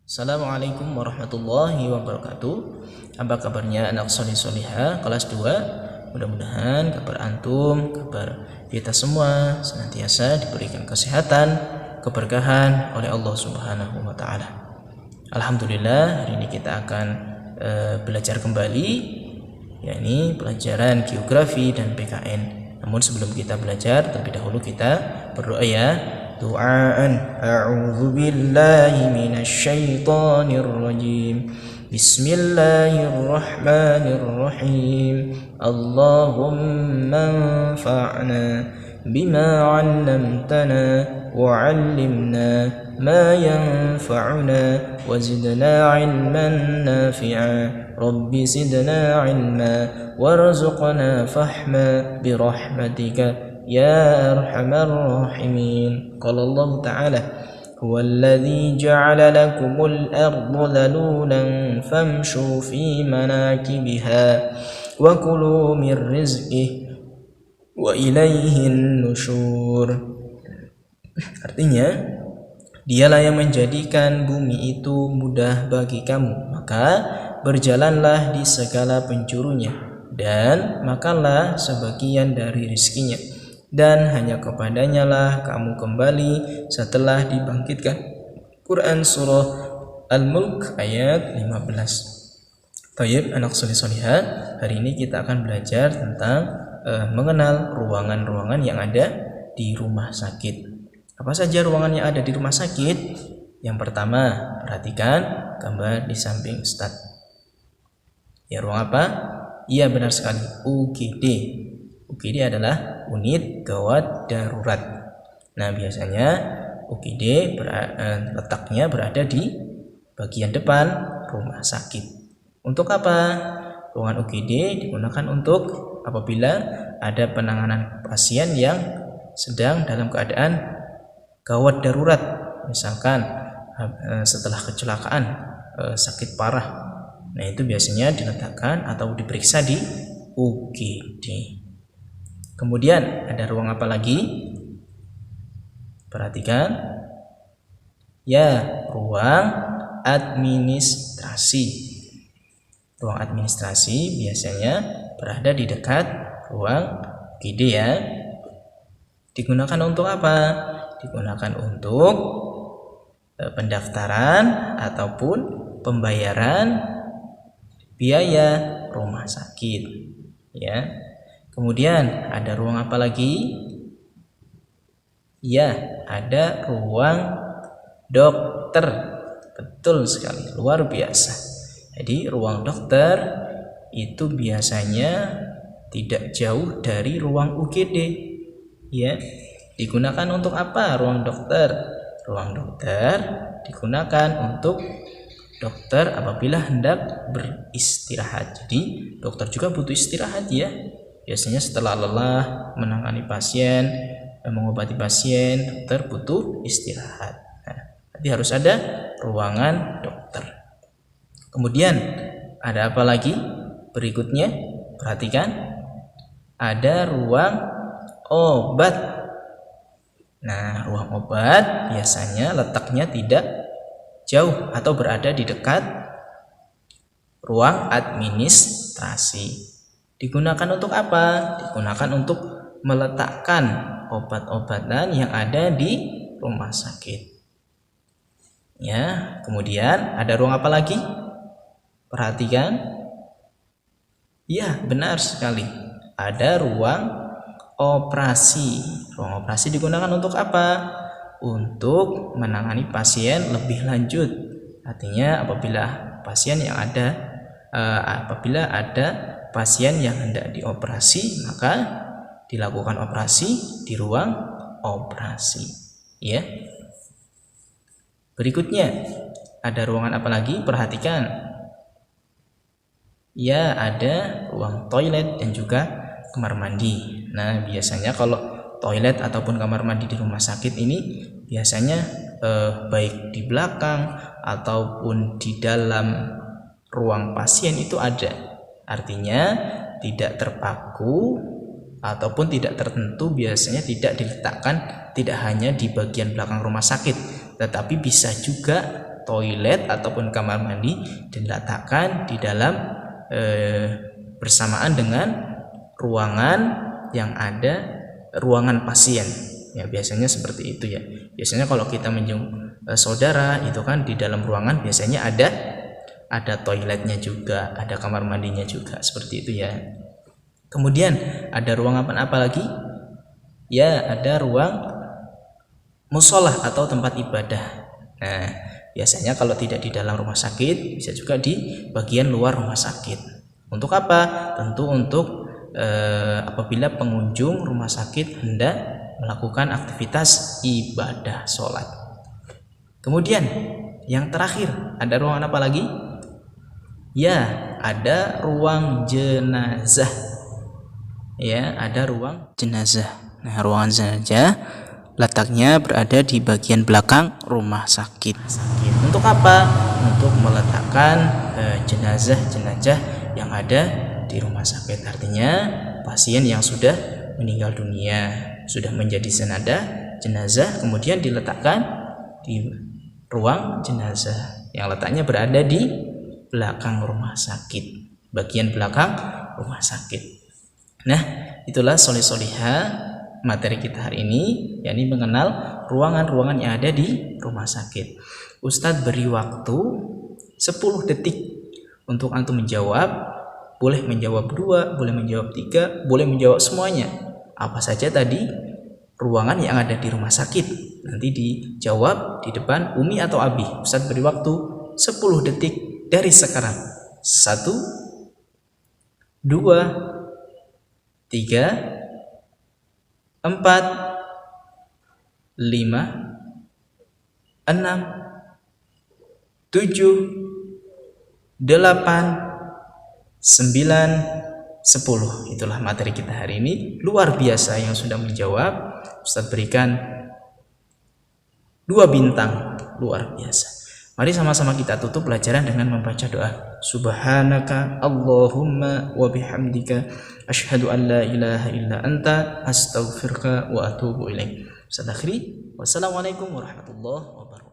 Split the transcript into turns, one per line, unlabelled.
Assalamualaikum warahmatullahi wabarakatuh. Apa kabarnya anak soleh soleha kelas 2? Mudah-mudahan kabar antum, kabar kita semua senantiasa diberikan kesehatan, keberkahan oleh Allah Subhanahu wa taala. Alhamdulillah, hari ini kita akan belajar kembali, yakni pelajaran geografi dan PKN. Namun sebelum kita belajar, terlebih dahulu kita berdoa ya. Du'aan a'udzu billahi minasy syaithanir rajim. Bismillahirrahmanirrahim. Allahumma anfa'na bima 'allamtana wa 'allimna ma yanfa'una wa zidna 'ilman nafi'a. Rabbi zidna 'ilma warzuqna fahma birahmatika ya arhamar rahimin. Qala Allah Ta'ala huwallazi ja'ala lakumul arda dhalulan famshu fi manakibiha wa kulu mir rizqihi wa ilaihin nusyur. Artinya, dialah yang menjadikan bumi itu mudah bagi kamu, maka berjalanlah di segala penjurunya dan makanlah sebagian dari rizkinya, dan hanya kepadanya lah kamu kembali setelah dibangkitkan. Quran surah Al-Mulk ayat 15. Tayyib anak soleh solihah, hari ini kita akan belajar tentang mengenal ruangan-ruangan yang ada di rumah sakit. Apa saja ruangan yang ada di rumah sakit? Yang pertama, perhatikan gambar di samping Ustaz. Ya, ruang apa? Iya, benar sekali, UGD. UGD adalah unit gawat darurat. Nah, biasanya UGD letaknya berada di bagian depan rumah sakit. Untuk apa? Ruangan UGD digunakan untuk apabila ada penanganan pasien yang sedang dalam keadaan gawat darurat, misalkan setelah kecelakaan sakit parah. Nah, itu biasanya diletakkan atau diperiksa di UGD. Kemudian ada ruang apa lagi? Perhatikan. Ya, ruang administrasi. Ruang administrasi biasanya berada di dekat ruang UGD ya. Digunakan untuk apa? Digunakan untuk pendaftaran ataupun pembayaran biaya rumah sakit ya. Kemudian ada ruang apa lagi? Ya, ada ruang dokter. Betul sekali, luar biasa. Jadi ruang dokter itu biasanya tidak jauh dari ruang UGD ya. Digunakan untuk apa ruang dokter? Ruang dokter digunakan untuk dokter apabila hendak beristirahat. Jadi dokter juga butuh istirahat ya. Biasanya setelah lelah menangani pasien, mengobati pasien, dokter butuh istirahat. Nah, jadi harus ada ruangan dokter. Kemudian ada apa lagi? Berikutnya, perhatikan. Ada ruang obat. Nah, ruang obat biasanya letaknya tidak jauh atau berada di dekat ruang administrasi. Digunakan untuk apa? Digunakan untuk meletakkan obat-obatan yang ada di rumah sakit. Ya, kemudian ada ruang apa lagi? Perhatikan. Ya, benar sekali. Ada ruang operasi. Ruang operasi digunakan untuk apa? Untuk menangani pasien lebih lanjut. Artinya apabila ada pasien yang hendak dioperasi, maka dilakukan operasi di ruang operasi ya. Berikutnya ada ruangan apa lagi? Perhatikan. Ya, ada ruang toilet dan juga kamar mandi. Nah, biasanya kalau toilet ataupun kamar mandi di rumah sakit ini biasanya baik di belakang ataupun di dalam ruang pasien itu ada. Artinya tidak terpaku ataupun tidak tertentu, biasanya tidak diletakkan tidak hanya di bagian belakang rumah sakit, tetapi bisa juga toilet ataupun kamar mandi diletakkan di dalam bersamaan dengan ruangan yang ada ruangan pasien. Ya, biasanya seperti itu ya. Biasanya kalau kita menjenguk saudara itu kan di dalam ruangan biasanya ada toiletnya juga, ada kamar mandinya juga, seperti itu ya. Kemudian ada ruang apa lagi? Ya, ada ruang musolah atau tempat ibadah. Nah, biasanya kalau tidak di dalam rumah sakit, bisa juga di bagian luar rumah sakit. Untuk apa? Tentu untuk apabila pengunjung rumah sakit hendak melakukan aktivitas ibadah sholat. Kemudian yang terakhir, ada ruangan apa lagi? Ya, ada ruang jenazah. Ya, ada ruang jenazah. Nah, ruangan jenazah letaknya berada di bagian belakang rumah sakit. Untuk apa? Untuk meletakkan jenazah yang ada di rumah sakit. Artinya pasien yang sudah meninggal dunia, sudah menjadi jenazah, kemudian diletakkan di ruang jenazah yang letaknya berada di belakang rumah sakit, bagian belakang rumah sakit. Nah, itulah solih-solihah materi kita hari ini, yakni mengenal ruangan-ruangan yang ada di rumah sakit. Ustadz beri waktu 10 detik untuk antum menjawab. Boleh menjawab 2, boleh menjawab 3, boleh menjawab semuanya. Apa saja tadi ruangan yang ada di rumah sakit. Nanti dijawab di depan Umi atau Abi. Ustadz beri waktu 10 detik dari sekarang. 1, 2, 3, 4, 5, 6, 7, 8, 9, 10. Itulah materi kita hari ini. Luar biasa yang sudah menjawab. Ustadz berikan 2 bintang. Luar biasa. Mari sama-sama kita tutup pelajaran dengan membaca doa. Subhanaka Allahumma wa bihamdika asyhadu an la ilaha illa anta astaghfiruka wa atubu ilaik. Ustadz akhiri. Wassalamualaikum warahmatullahi wabarakatuh.